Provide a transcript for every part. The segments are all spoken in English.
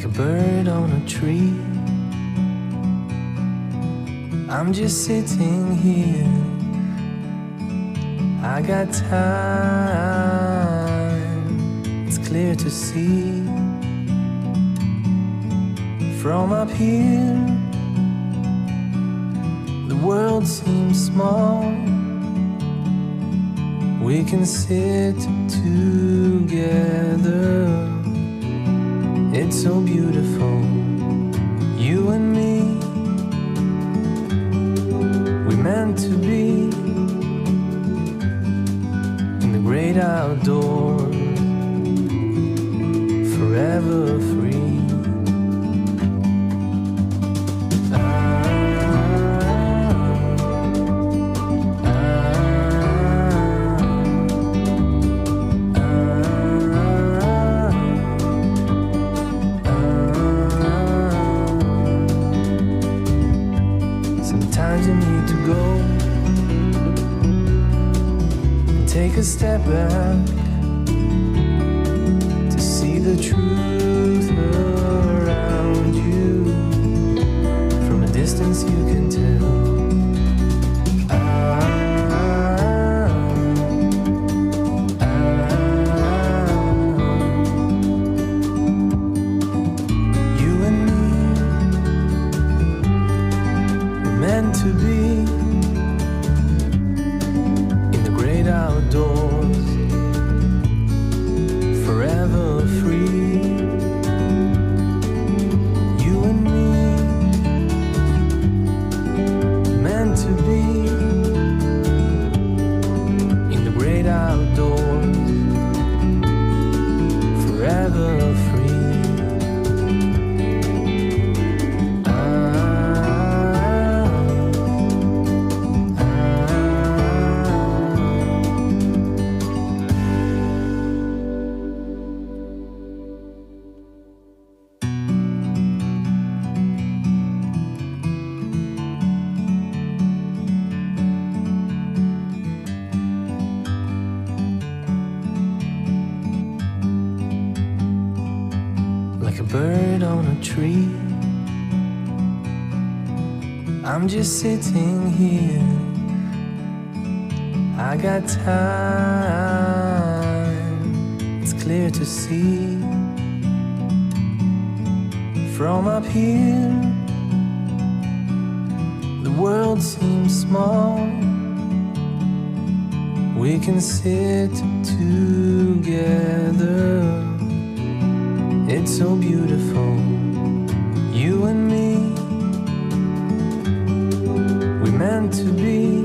like a bird on a tree. I'm just sitting here, I got time, it's clear to see. From up here, the world seems small. We can sit together, it's so beautiful, you and me. We meant to be in the great outdoors, forever free. Sometimes you need to go and take a step back to see the truth around you. From a distance you can tell. You and me, we're meant to be in the great outdoors, forever free. You and me, meant to be in the great outdoors, forever free. Like a bird on a tree, I'm just sitting here, I got time, it's clear to see. From up here, the world seems small. We can sit together, it's so beautiful, you and me. We meant to be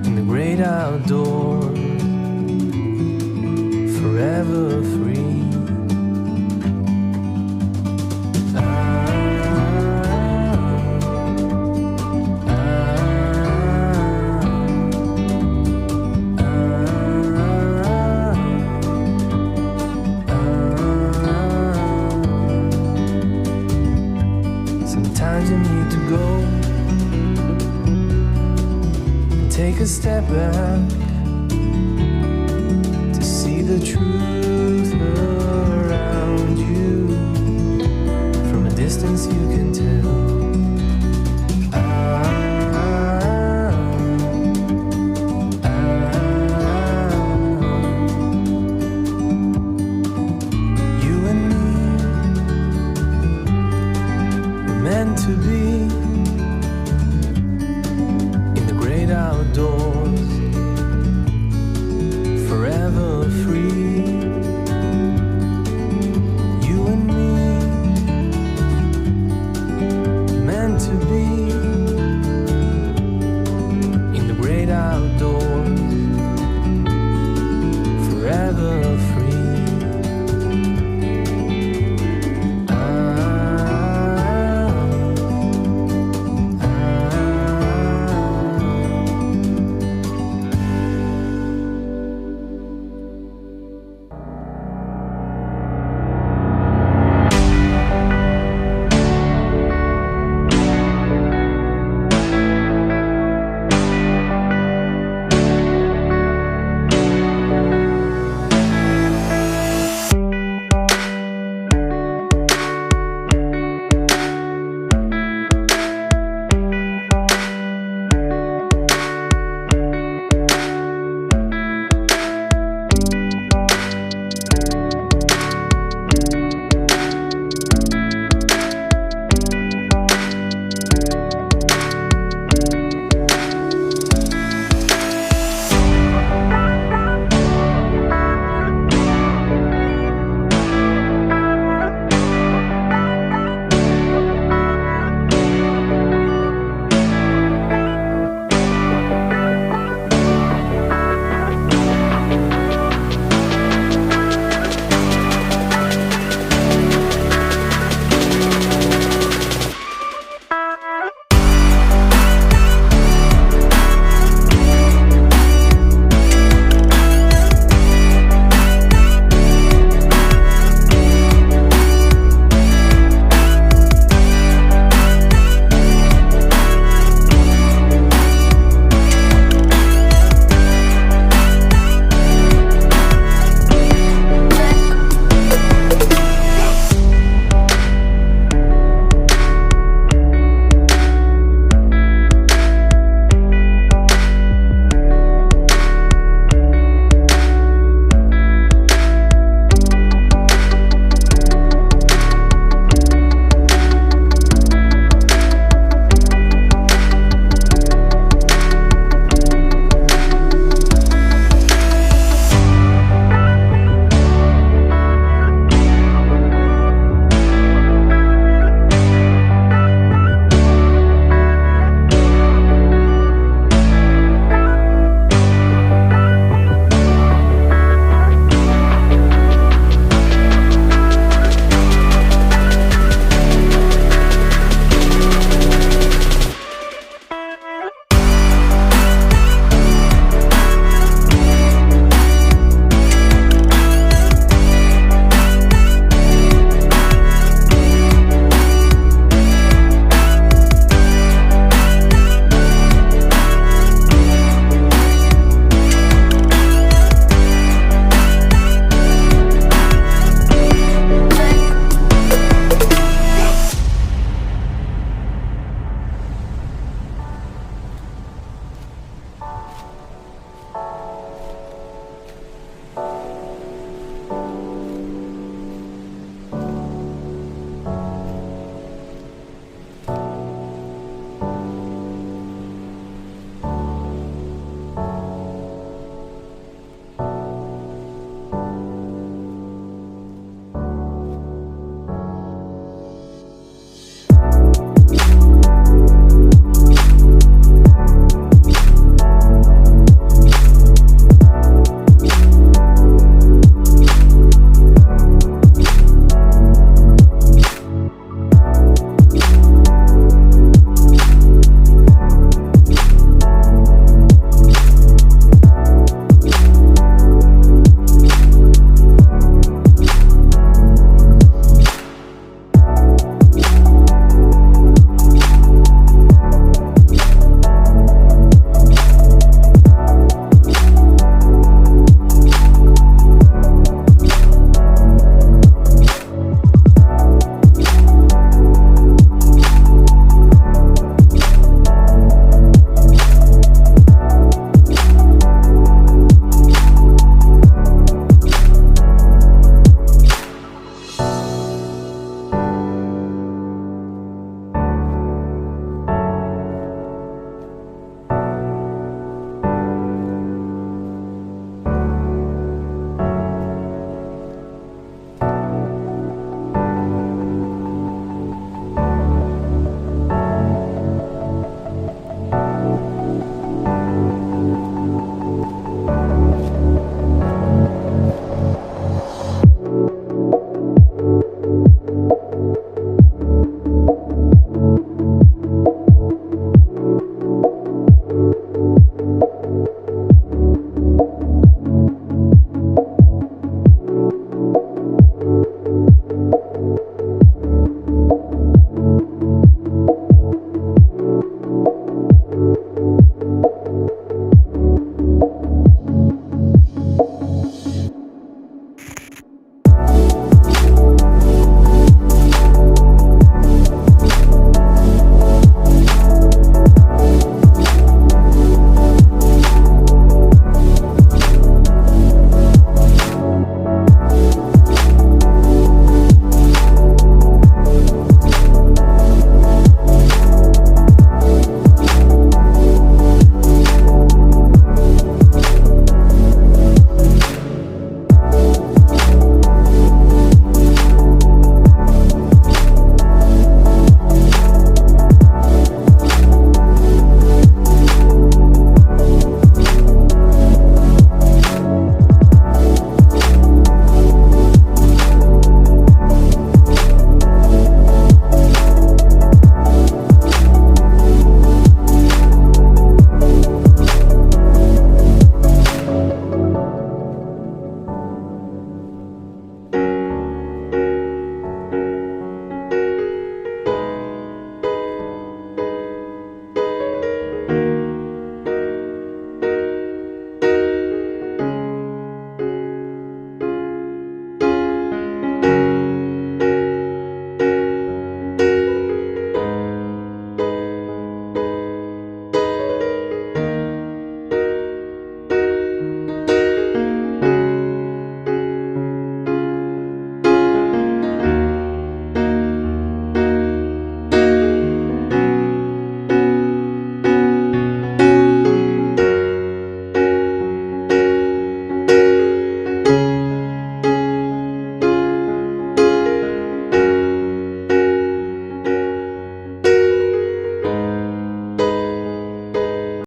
in the great outdoors, forever free. Sometimes you need to go and take a step back